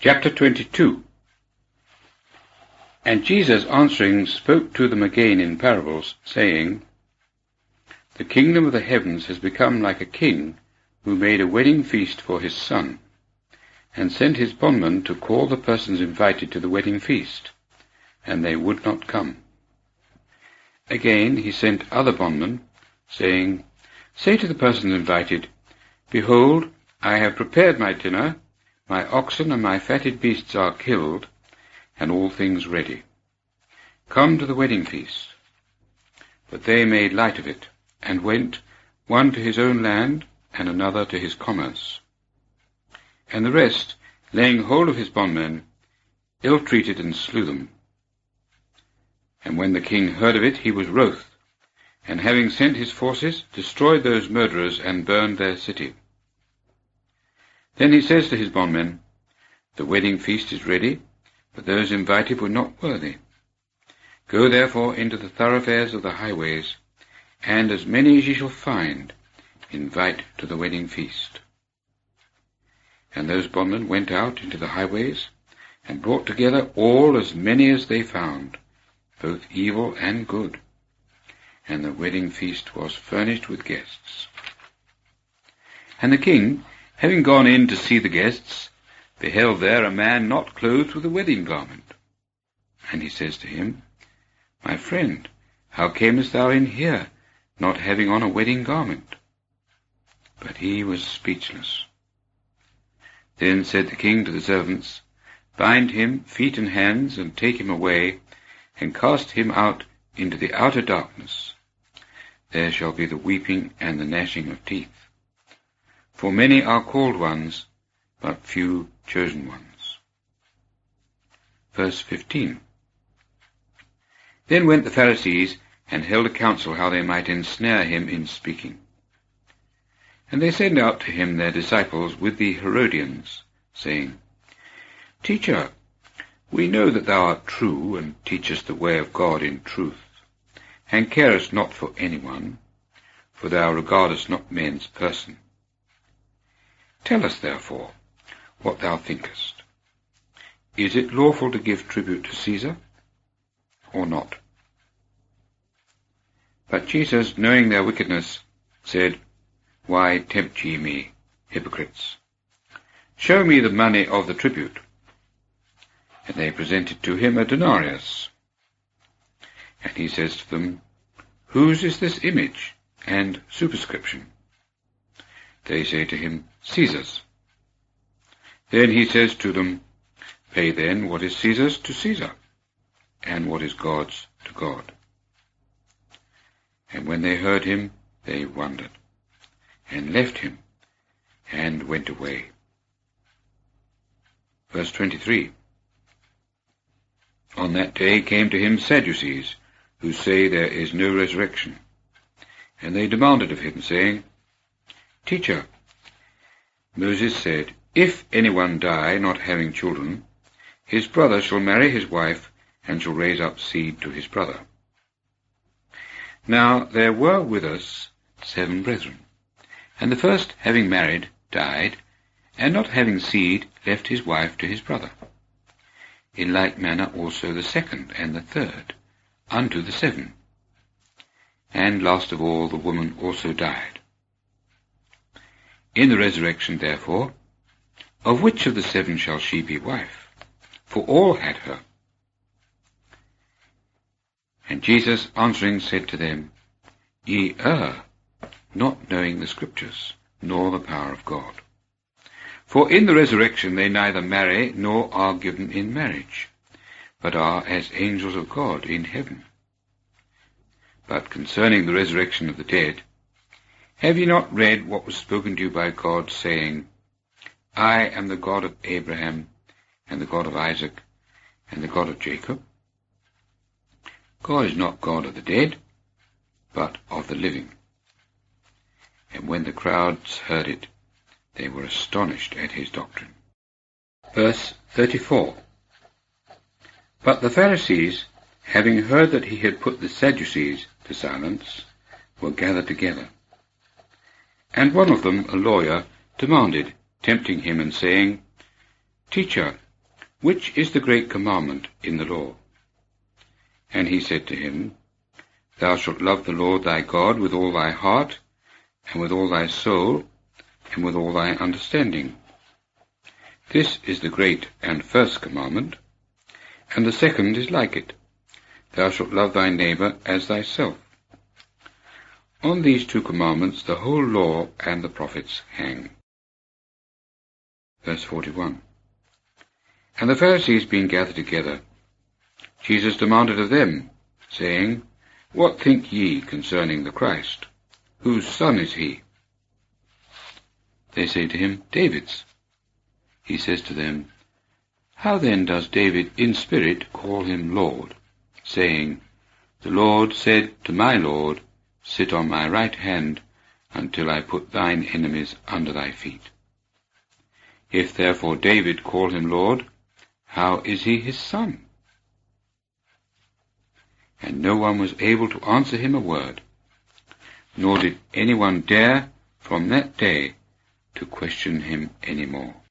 Chapter 22. And Jesus answering spoke to them again in parables, saying, The kingdom of the heavens has become like a king who made a wedding feast for his son, and sent his bondmen to call the persons invited to the wedding feast, and they would not come. Again he sent other bondmen, saying, Say to the persons invited, Behold, I have prepared my dinner, my oxen and my fatted beasts are killed, and all things ready. Come to the wedding feast. But they made light of it, and went, one to his own land, and another to his commerce. And the rest, laying hold of his bondmen, ill-treated and slew them. And when the king heard of it, he was wroth, and having sent his forces, destroyed those murderers, and burned their city. Then he says to his bondmen, The wedding feast is ready, but those invited were not worthy. Go therefore into the thoroughfares of the highways, and as many as ye shall find, invite to the wedding feast. And those bondmen went out into the highways, and brought together all as many as they found, both evil and good. And the wedding feast was furnished with guests. And the king, having gone in to see the guests, beheld there a man not clothed with a wedding garment. And he says to him, My friend, how camest thou in here, not having on a wedding garment? But he was speechless. Then said the king to the servants, Bind him feet and hands, and take him away, and cast him out into the outer darkness. There shall be the weeping and the gnashing of teeth. For many are called ones, but few chosen ones. Verse 15. Then went the Pharisees, and held a council how they might ensnare him in speaking. And they sent out to him their disciples with the Herodians, saying, Teacher, we know that thou art true, and teachest the way of God in truth, and carest not for anyone, for thou regardest not men's person. Tell us, therefore, what thou thinkest. Is it lawful to give tribute to Caesar, or not? But Jesus, knowing their wickedness, said, Why tempt ye me, hypocrites? Show me the money of the tribute. And they presented to him a denarius. And he says to them, Whose is this image and superscription? They say to him, Caesar's. Then he says to them, Pay then what is Caesar's to Caesar, and what is God's to God. And when they heard him, they wondered, and left him, and went away. Verse 23. On that day came to him Sadducees, who say there is no resurrection. And they demanded of him, saying, Teacher, Moses said, If anyone die not having children, his brother shall marry his wife, and shall raise up seed to his brother. Now there were with us 7 brethren, and the first, having married, died, and not having seed, left his wife to his brother. In like manner also the second and the third, unto the 7. And last of all the woman also died. In the resurrection, therefore, of which of the 7 shall she be wife? For all had her. And Jesus answering said to them, Ye err, not knowing the Scriptures, nor the power of God. For in the resurrection they neither marry, nor are given in marriage, but are as angels of God in heaven. But concerning the resurrection of the dead, have ye not read what was spoken to you by God, saying, I am the God of Abraham, and the God of Isaac, and the God of Jacob? God is not God of the dead, but of the living. And when the crowds heard it, they were astonished at his doctrine. Verse 34. But the Pharisees, having heard that he had put the Sadducees to silence, were gathered together. And one of them, a lawyer, demanded, tempting him and saying, Teacher, "Which is the great commandment in the law?" And he said to him, "Thou shalt love the Lord thy God with all thy heart, and with all thy soul, and with all thy understanding. This is the great and first commandment, and the second is like it. Thou shalt love thy neighbour as thyself. On these two commandments the whole law and the prophets hang." Verse 41. And the Pharisees being gathered together, Jesus demanded of them, saying, "What think ye concerning the Christ? Whose son is he?" They say to him, "David's." He says to them, "How then does David in spirit call him Lord, saying, The Lord said to my Lord, Sit on my right hand, until I put thine enemies under thy feet? If therefore David call him Lord, how is he his son?" And no one was able to answer him a word, nor did anyone dare from that day to question him any more.